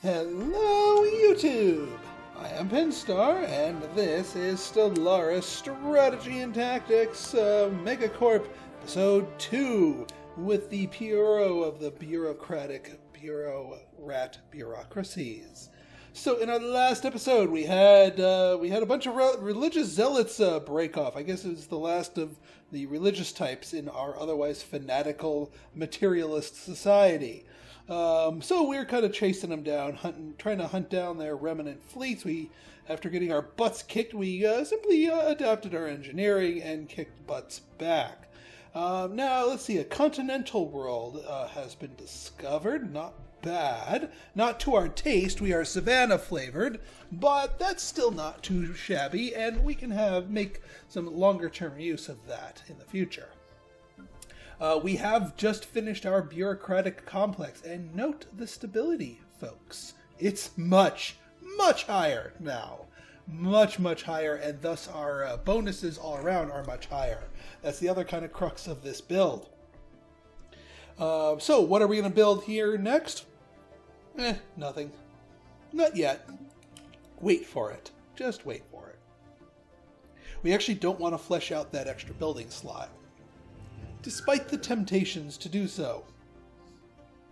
Hello, YouTube! I am Pinstar, and this is Stellaris Strategy and Tactics Megacorp Episode 2 with the Bureau of the Bureaucratic Bureaurat Bureaucracies. So in our last episode, we had a bunch of religious zealots break off. I guess it was the last of the religious types in our otherwise fanatical materialist society. So we're kind of chasing them down, trying to hunt down their remnant fleets. After getting our butts kicked, we simply adapted our engineering and kicked butts back. Now, let's see, a continental world has been discovered. Not bad. Not to our taste. We are Savannah flavored, but that's still not too shabby, and we can make some longer term use of that in the future. We have just finished our bureaucratic complex, and note the stability, folks. It's much, much higher now. Much, much higher, and thus our bonuses all around are much higher. That's the other kind of crux of this build. So, what are we going to build here next? Nothing. Not yet. Wait for it. Just wait for it. We actually don't want to flesh out that extra building slot, despite the temptations to do so.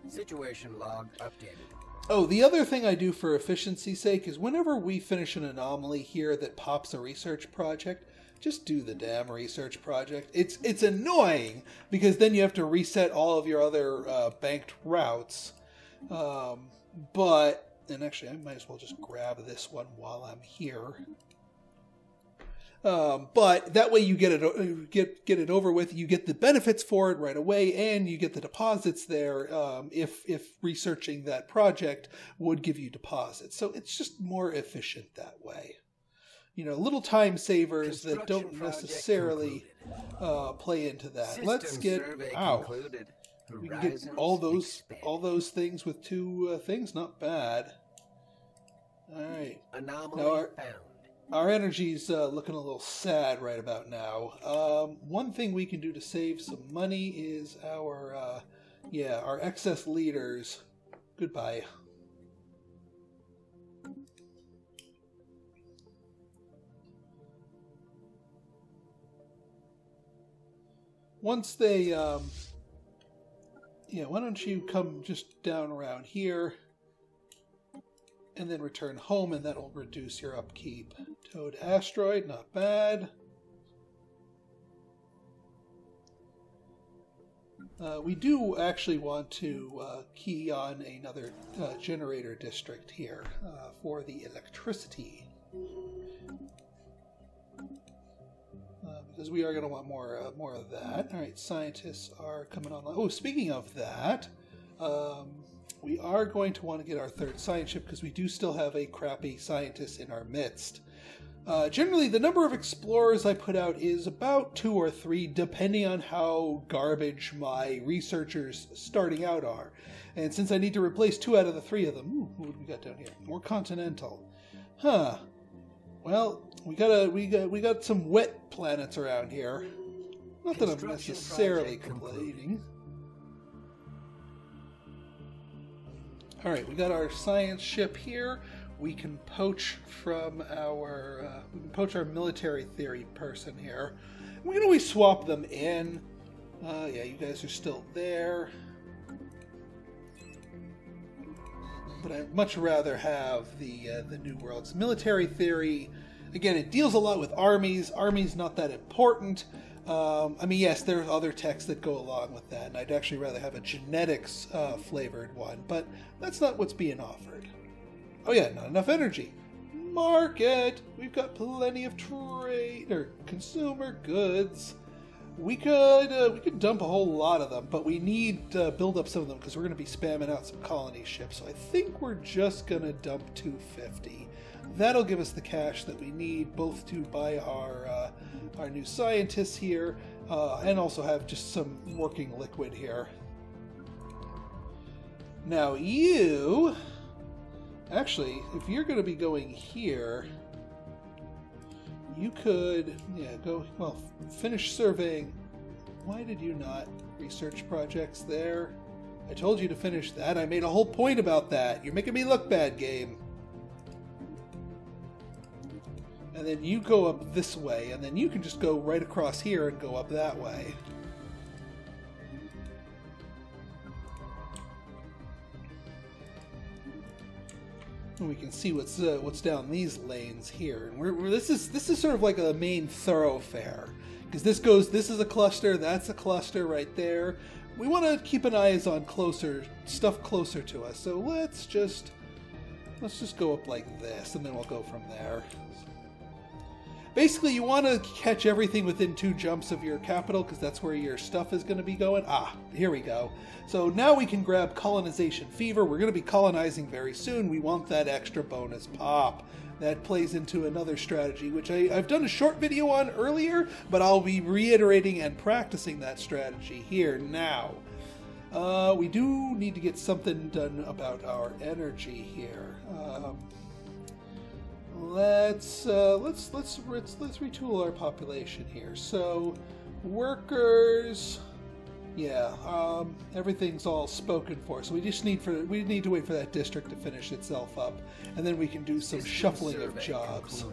Situation log updated. Oh, the other thing I do for efficiency's sake is whenever we finish an anomaly here that pops a research project, just do the damn research project. It's annoying because then you have to reset all of your other banked routes. And actually I might as well just grab this one while I'm here. But that way you get it over with. You get the benefits for it right away, and you get the deposits there. If researching that project would give you deposits, so it's just more efficient that way. You know, little time savers that don't necessarily play into that. System Let's get we can get all those things with two things. Not bad. All right. Anomaly found. Our energy's looking a little sad right about now. One thing we can do to save some money is our excess leaders. Goodbye. Once they, why don't you come just down around here and then return home, and that'll reduce your upkeep. Toad asteroid, not bad. We do actually want to key on another generator district here for the electricity. Because we are going to want more of that. All right, scientists are coming online. Oh, speaking of that, we are going to want to get our third science ship because we do still have a crappy scientist in our midst. Generally, the number of explorers I put out is about 2 or 3, depending on how garbage my researchers starting out are. And since I need to replace 2 out of the 3 of them, what do we got down here? More continental. Huh. Well, we got some wet planets around here. Not that I'm necessarily complaining. All right, we got our science ship here. We can poach from our military theory person here. We can always swap them in. Yeah, you guys are still there. But I'd much rather have the New Worlds. Military theory, again, it deals a lot with armies. Armies not that important. I mean, yes, there are other texts that go along with that, and I'd actually rather have a genetics flavored one, but that's not what's being offered. Oh yeah, not enough energy. Market! We've got plenty of trade or consumer goods. We could dump a whole lot of them, but we need to build up some of them because we're going to be spamming out some colony ships. So I think we're just going to dump 250. That'll give us the cash that we need both to buy our new scientists here and also have just some working liquid here. Now you, actually, if you're going to be going here, you could, finish surveying. Why did you not research projects there? I told you to finish that. I made a whole point about that. You're making me look bad, game. And then you go up this way, and then you can just go right across here and go up that way. And we can see what's down these lanes here. And this is sort of like a main thoroughfare, because this is a cluster, that's a cluster right there. We want to keep an eye on stuff closer to us. So let's just go up like this, and then we'll go from there. Basically, you want to catch everything within 2 jumps of your capital, because that's where your stuff is going to be going. Ah, here we go. So now we can grab colonization fever. We're going to be colonizing very soon. We want that extra bonus pop. That plays into another strategy, which I've done a short video on earlier, but I'll be reiterating and practicing that strategy here now. We do need to get something done about our energy here. Let's retool our population here. So, workers, yeah, everything's all spoken for. So we need to wait for that district to finish itself up, and then we can do some shuffling of jobs.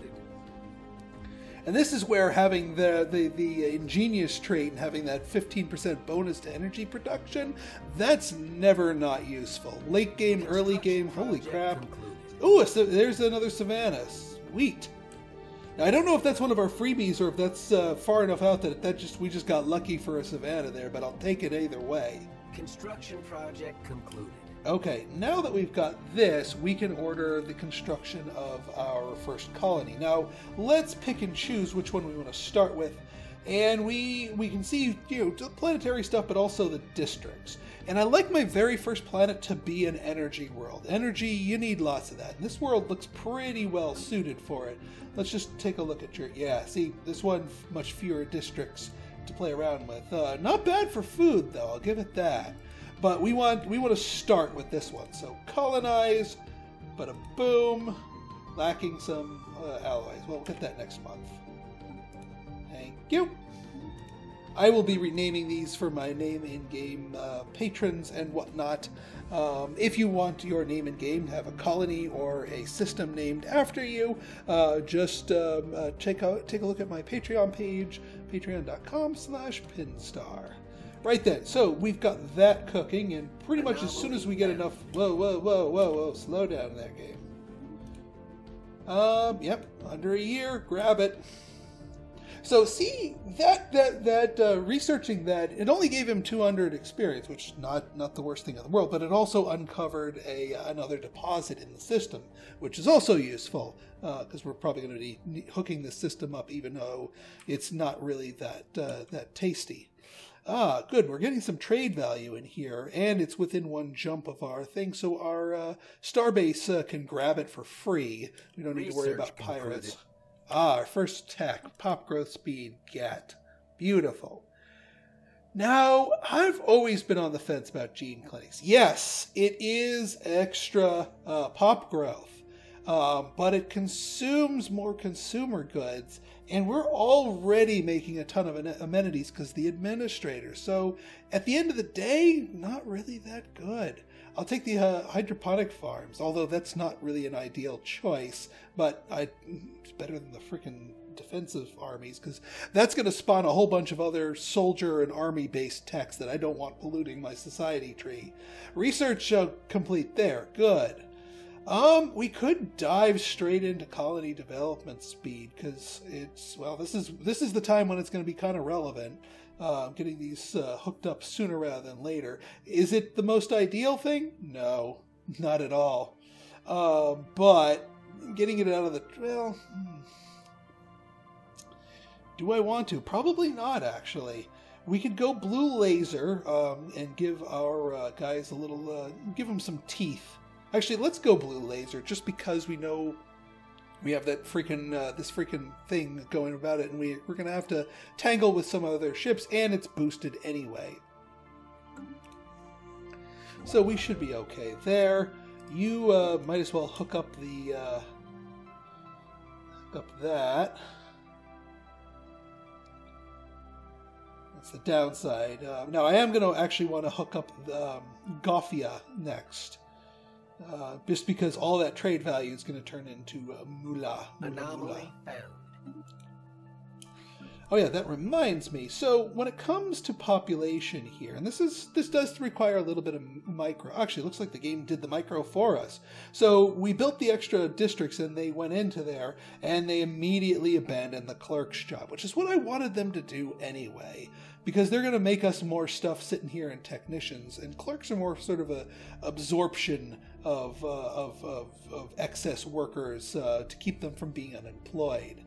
And this is where having the ingenious trait and having that 15% bonus to energy production, that's never not useful. Late game, early game, holy crap. Oh, there's another Savannah. Sweet. Now, I don't know if that's one of our freebies or if that's far enough out that we just got lucky for a Savannah there, but I'll take it either way. Construction project concluded. Okay, now that we've got this, we can order the construction of our first colony. Now, let's pick and choose which one we want to start with. And we can see, the planetary stuff, but also the districts. And I like my very first planet to be an energy world. Energy, you need lots of that. And this world looks pretty well suited for it. Let's just take a look at see, this one, much fewer districts to play around with. Not bad for food, though, I'll give it that. But we want to start with this one. So colonize, bada boom, lacking some allies. Well, we'll get that next month. Thank you. I will be renaming these for my name in-game patrons and whatnot. If you want your name in-game to have a colony or a system named after you, just take a look at my Patreon page, patreon.com/Pinstar. Right then, so we've got that cooking, and pretty much as soon as we get enough... Whoa, slow down there, game. Yep, under a year, grab it. So see, that researching that, it only gave him 200 experience, which not the worst thing in the world, but it also uncovered another deposit in the system, which is also useful, because we're probably going to be hooking the system up, even though it's not really that tasty. Ah, good, we're getting some trade value in here, and it's within 1 jump of our thing, so our starbase can grab it for free. We don't need to worry about pirates. Ah, our first tech, pop growth speed, get. Beautiful. Now, I've always been on the fence about gene clinics. Yes, it is extra pop growth, but it consumes more consumer goods, and we're already making a ton of amenities because the administrators. So, at the end of the day, not really that good. I'll take the hydroponic farms, although that's not really an ideal choice, but it's better than the freaking defensive armies, because that's going to spawn a whole bunch of other soldier and army-based techs that I don't want polluting my society tree. Research complete there. Good. We could dive straight into colony development speed, because this is the time when it's going to be kind of relevant. Getting these hooked up sooner rather than later. Is it the most ideal thing? No, not at all. But getting it out of the... do I want to? Probably not, actually. We could go blue laser and give our guys a little... give them some teeth. Actually, let's go blue laser, just because we know we have that freaking this freaking thing going about it, and we're going to have to tangle with some other ships, and it's boosted anyway. So we should be okay there. You might as well hook up that. That's the downside. Now, I am going to actually want to hook up Gothia next. Just because all that trade value is going to turn into moolah. Anomaly found. Oh yeah, that reminds me. So when it comes to population here, and this does require a little bit of micro. Actually, it looks like the game did the micro for us. So we built the extra districts and they went into there and they immediately abandoned the clerk's job, which is what I wanted them to do anyway. Because they're going to make us more stuff sitting here in technicians, and clerks are more sort of a absorption of excess workers to keep them from being unemployed.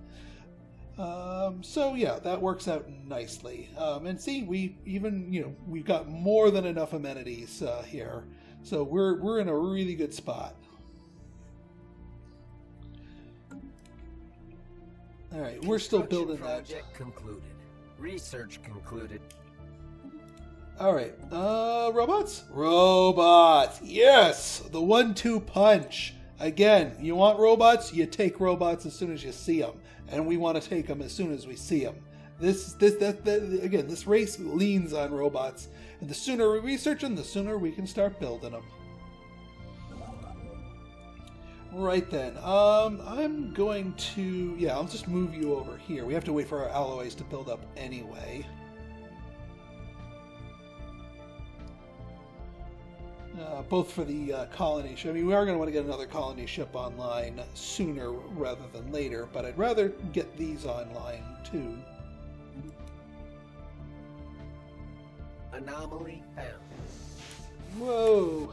So yeah, that works out nicely. And see, we've got more than enough amenities here, so we're in a really good spot. All right, we're still building that. Project concluded. Research concluded. All right, robots? Robots, yes! The 1-2 punch. Again, you want robots? You take robots as soon as you see them. And we want to take them as soon as we see them. Again, this race leans on robots. And the sooner we research them, the sooner we can start building them. Right then, I'm going to... Yeah, I'll just move you over here. We have to wait for our alloys to build up anyway. Both for the colony ship. I mean, we are going to want to get another colony ship online sooner rather than later, but I'd rather get these online too. Anomaly found. Whoa.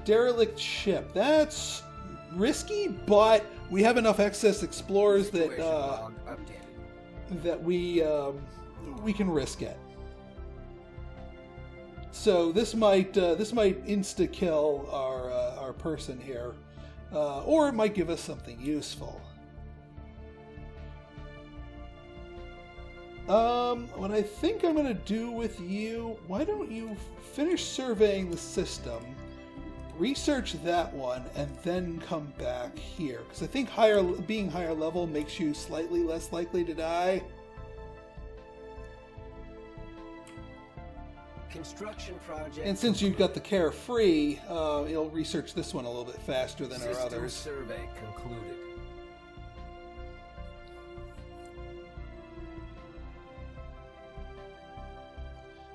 Derelict ship. That's risky, but we have enough excess explorers that we can risk it. So this might insta kill our person here, or it might give us something useful. What I think I'm going to do with you, why don't you finish surveying the system, research that one, and then come back here, because I think being higher level makes you slightly less likely to die. Construction project. And since you've got the carefree, you'll research this one a little bit faster than our System others. survey concluded.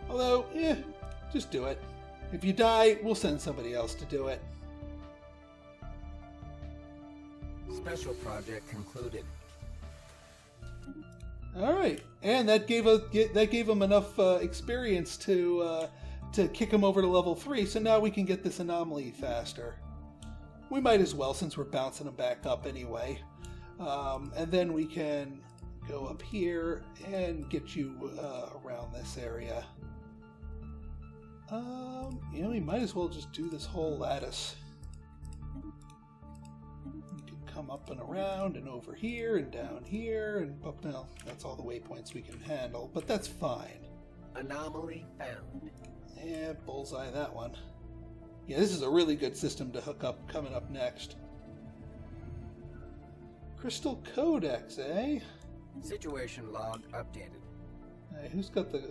Although, just do it. If you die, we'll send somebody else to do it. Special project concluded. All right, and that gave them enough experience to kick them over to level 3. So now we can get this anomaly faster. We might as well, since we're bouncing them back up anyway. And then we can go up here and get you around this area. We might as well just do this whole lattice. Come up and around and over here and down here and up. Now that's all the waypoints we can handle, but that's fine. Anomaly found. Yeah, bullseye that one. Yeah, this is a really good system to hook up coming up next. Crystal Codex, eh? Situation log updated. Hey, you got the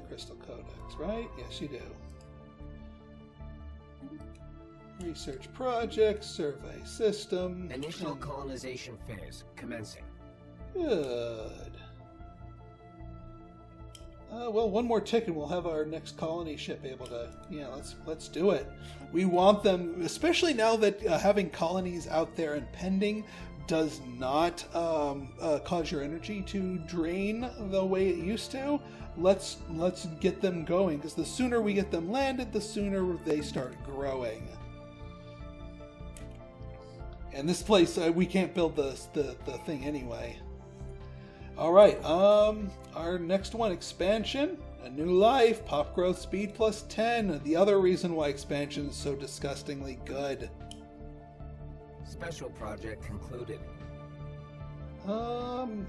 Crystal Codex, right? Yes, you do. Research project, survey system. Initial colonization phase commencing. Good. Well, one more tick and we'll have our next colony ship able to... Yeah, let's do it. We want them, especially now that having colonies out there and pending does not cause your energy to drain the way it used to. Let's get them going, because the sooner we get them landed, the sooner they start growing. And this place, we can't build the thing anyway. All right, our next one, expansion, a new life, pop growth speed plus 10. The other reason why expansion is so disgustingly good. Special project concluded.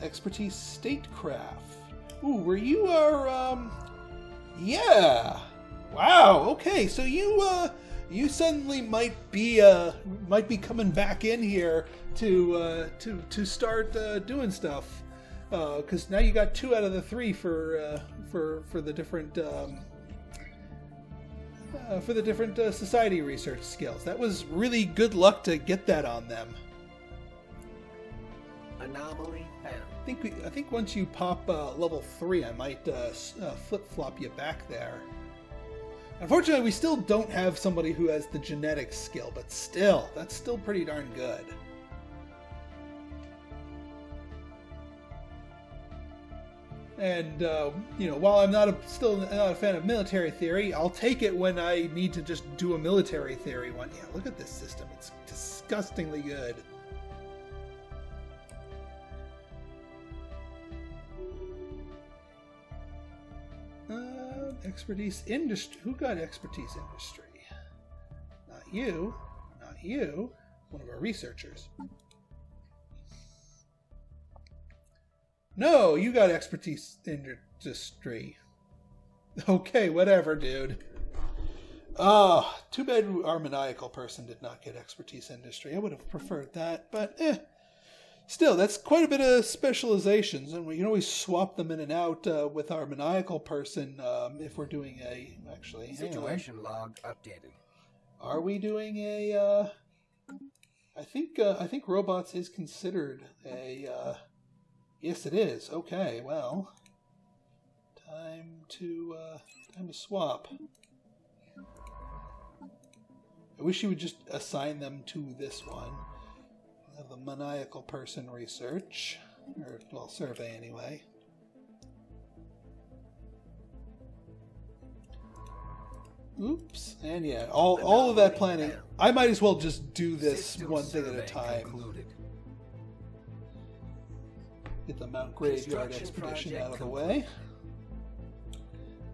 Expertise statecraft. Ooh, were you our, yeah. Wow, okay, so you you suddenly might be coming back in here to start doing stuff, because now you got 2 out of the 3 for the different society research skills. That was really good luck to get that on them. Anomaly found. I think once you pop level 3, I might flip-flop you back there. Unfortunately, we still don't have somebody who has the genetic skill, but still, that's still pretty darn good. And, you know, while I'm still not a fan of military theory, I'll take it when I need to just do a military theory one. Yeah, look at this system. It's disgustingly good. Expertise industry. Who got expertise industry? Not you. Not you. One of our researchers. No, you got expertise industry. Okay, whatever, dude. Too bad our maniacal person did not get expertise industry. I would have preferred that, but still, that's quite a bit of specializations, and we can always swap them in and out with our maniacal person if we're doing a... Actually, situation log updated. Are we doing a... I think robots is considered a... Yes, it is. Okay, well, time to swap. I wish you would just assign them to this one. The maniacal person research, or well, survey anyway. Oops, and yeah, all of that planning. I might as well just do this one thing at a time. Get the Mount Graveyard expedition out of the way.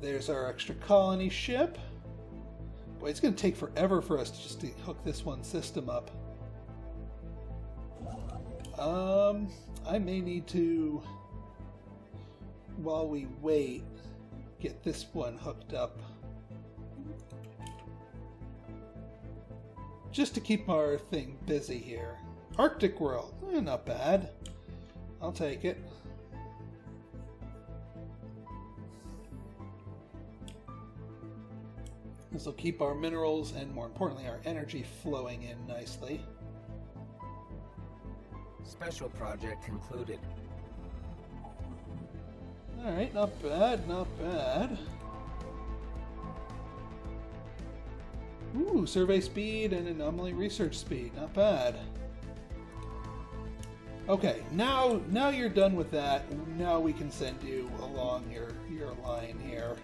There's our extra colony ship. Boy, it's going to take forever for us to just hook this one system up. I may need to, while we wait, get this one hooked up. Just to keep our thing busy here. Arctic World, not bad. I'll take it. This will keep our minerals and, more importantly, our energy flowing in nicely. Special project concluded. Alright, not bad, not bad. Ooh, survey speed and anomaly research speed, not bad. Okay, now you're done with that. Now we can send you along your line here.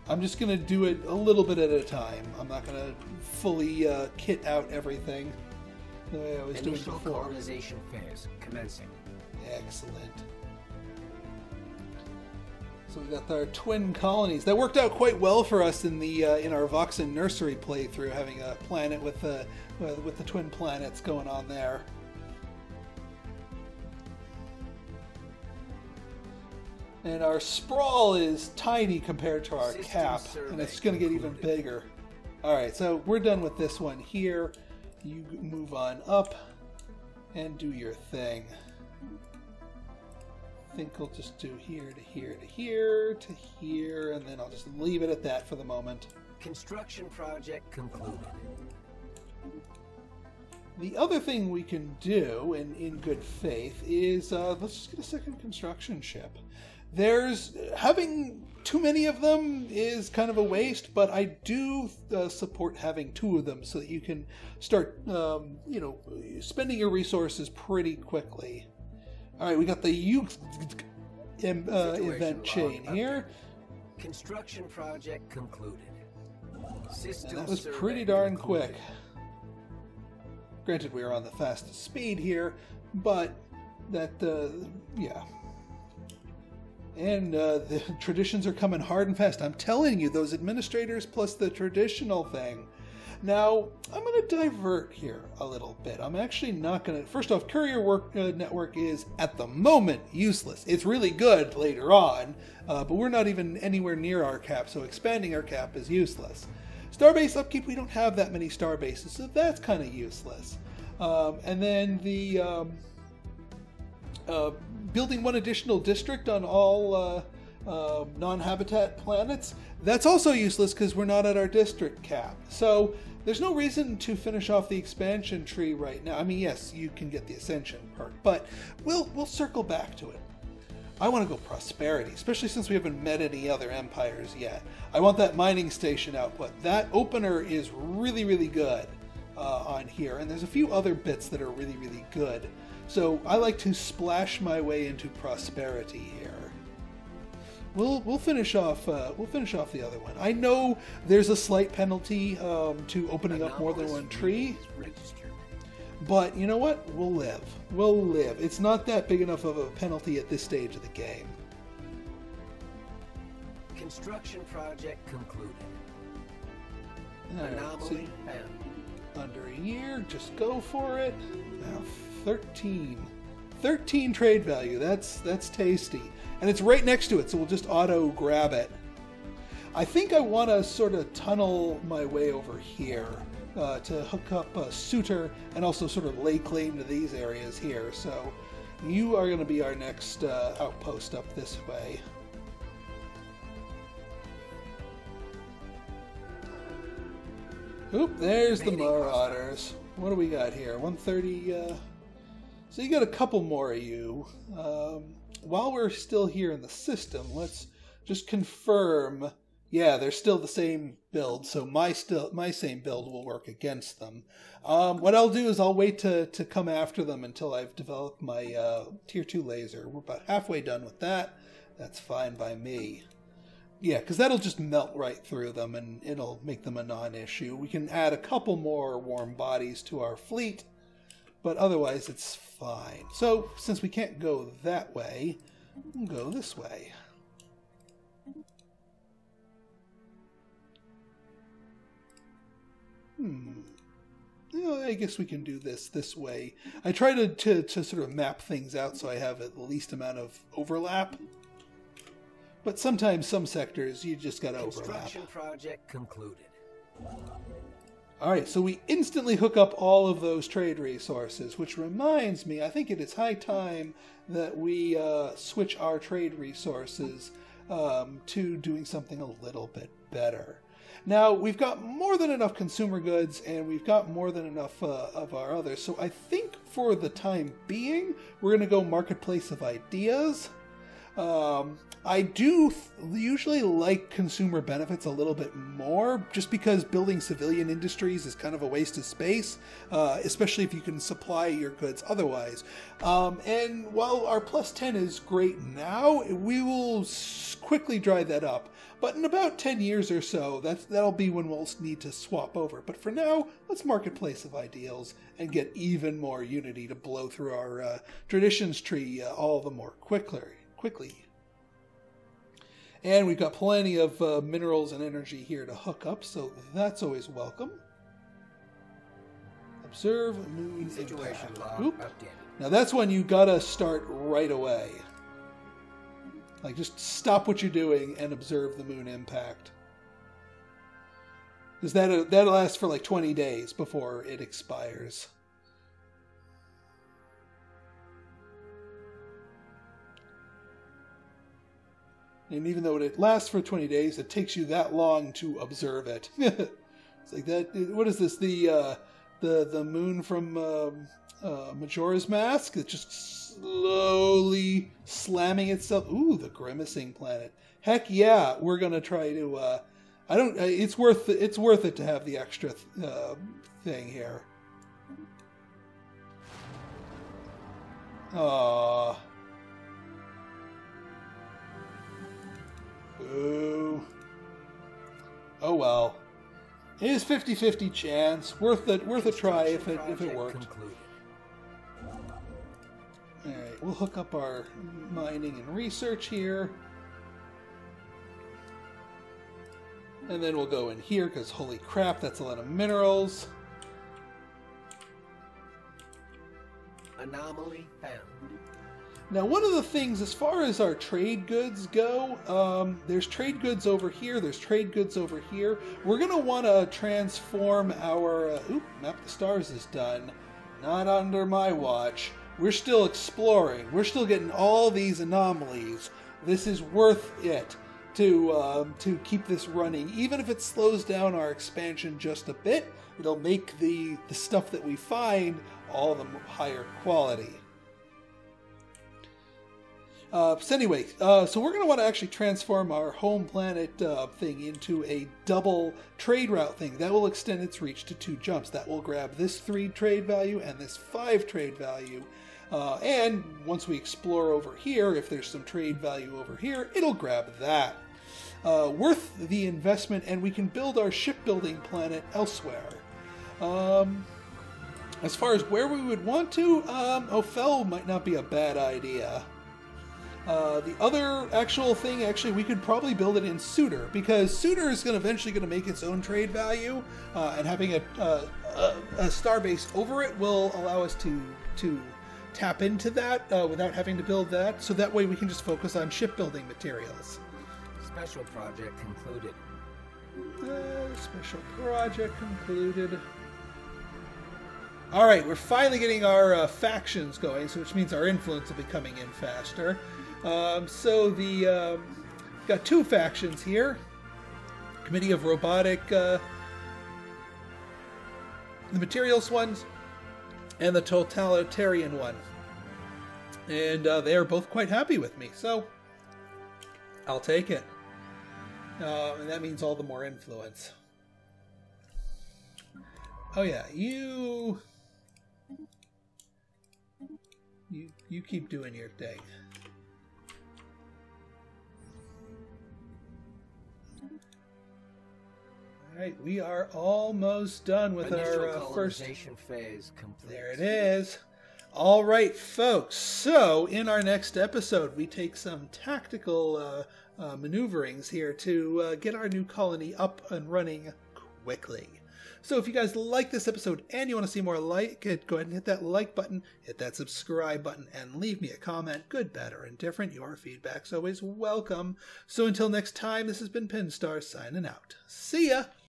I'm just going to do it a little bit at a time. I'm not going to fully kit out everything the way I was doing before. Initial colonization phase commencing. Excellent. So we got our twin colonies. That worked out quite well for us in the in our Voxen nursery playthrough, having a planet with the twin planets going on there. And our sprawl is tiny compared to our cap, and it's going to get even bigger. Alright, so we're done with this one here. You move on up and do your thing. I think I'll just do here to here to here to here, and then I'll just leave it at that for the moment. Construction project concluded. The other thing we can do in good faith is let's just get a second construction ship. Having too many of them is kind of a waste, but I do support having 2 of them so that you can start, you know, spending your resources pretty quickly. All right, we got the event chain here. Construction project concluded. And that was pretty darn quick. Granted, we are on the fastest speed here, but that, yeah. And the traditions are coming hard and fast. I'm telling you, those administrators plus the traditional thing. Now, I'm going to divert here a little bit. I'm actually not going to... First off, courier network is, at the moment, useless. It's really good later on, but we're not even anywhere near our cap, so expanding our cap is useless. Starbase upkeep, we don't have that many star bases, so that's kind of useless. And then the building one additional district on all non-habitat planets, that's also useless because we're not at our district cap. So there's no reason to finish off the expansion tree right now. I mean, yes, you can get the ascension perk, but we'll circle back to it. I want to go prosperity, especially since we haven't met any other empires yet. I want that mining station output. That opener is really, really good on here, and there's a few other bits that are really, really good. So I like to splash my way into prosperity here. We'll finish off the other one. I know there's a slight penalty to opening up more than one tree, but you know what? We'll live. We'll live. It's not that big enough of a penalty at this stage of the game. Construction project concluded. Right, Anomaly so under a year, just go for it. Now 13 trade value. That's tasty. And it's right next to it, so we'll just auto grab it. I think I want to sort of tunnel my way over here to hook up a suitor and also sort of lay claim to these areas here. So you are going to be our next outpost up this way. Oop, there's the Marauders. What do we got here? 130. So you got a couple more of you. While we're still here in the system, let's just confirm. Yeah, they're still the same build, so my same build will work against them. What I'll do is I'll wait to come after them until I've developed my tier 2 laser. We're about halfway done with that. That's fine by me. Yeah, because that'll just melt right through them and it'll make them a non-issue. We can add a couple more warm bodies to our fleet, but otherwise it's fine. So, since we can't go that way, we'll go this way. I guess we can do this way. I try to sort of map things out so I have the least amount of overlap. But sometimes some sectors you just gotta overlap. Construction project concluded. Alright, so we instantly hook up all of those trade resources, which reminds me, I think it is high time that we switch our trade resources to doing something a little bit better. Now, we've got more than enough consumer goods, and we've got more than enough of our others, so I think for the time being, we're going to go Marketplace of Ideas. I do usually like consumer benefits a little bit more, just because building civilian industries is kind of a waste of space, especially if you can supply your goods otherwise. And while our plus 10 is great now, we will quickly dry that up. But in about 10 years or so, that'll be when we'll need to swap over. But for now, let's Marketplace of Ideals and get even more unity to blow through our traditions tree all the more quickly. And we've got plenty of minerals and energy here to hook up, so that's always welcome. Observe moon Situation impact. log Oop. updated. Now that's one you gotta start right away. Like, just stop what you're doing and observe the moon impact. Because that'll last for like 20 days before it expires. And even though it lasts for 20 days, it takes you that long to observe it. It's like that. What is this? The moon from Majora's Mask? It's just slowly slamming itself. Ooh, the grimacing planet. Heck yeah, we're gonna try to. It's worth it to have the extra thing here. Aww. Ooh. Oh well. It is 50-50 chance. Worth a try if it worked. Alright, we'll hook up our mining and research here. And then we'll go in here, because holy crap, that's a lot of minerals. Anomaly found. Now, one of the things, as far as our trade goods go, there's trade goods over here, there's trade goods over here. We're going to want to transform our... Map of the Stars is done. Not under my watch. We're still exploring. We're still getting all these anomalies. This is worth it to keep this running. Even if it slows down our expansion just a bit, it'll make the stuff that we find all the higher quality. So anyway, so we're going to want to actually transform our home planet thing into a double trade route thing. That will extend its reach to 2 jumps. That will grab this 3 trade value and this 5 trade value. And once we explore over here, if there's some trade value over here, it'll grab that. Worth the investment, and we can build our shipbuilding planet elsewhere. As far as where we would want to, Ophel might not be a bad idea. The other actual thing, we could probably build it in Suitor, because Suitor is eventually going to make its own trade value, and having a starbase over it will allow us to tap into that without having to build that, so that way we can just focus on shipbuilding materials. Special project concluded. Special project concluded. Alright, we're finally getting our factions going, so which means our influence will be coming in faster. So got 2 factions here. Committee of Robotic, the Materials ones, and the Totalitarian one. And they are both quite happy with me, so I'll take it. And that means all the more influence. Oh yeah, you keep doing your thing. Alright, we are almost done with our first phase complete. There it is. Alright, folks. So, in our next episode, we take some tactical maneuverings here to get our new colony up and running quickly. So if you guys like this episode and you want to see more like it, go ahead and hit that like button, hit that subscribe button, and leave me a comment, good, bad, or indifferent. Your feedback's always welcome. So until next time, this has been Pinstar signing out. See ya!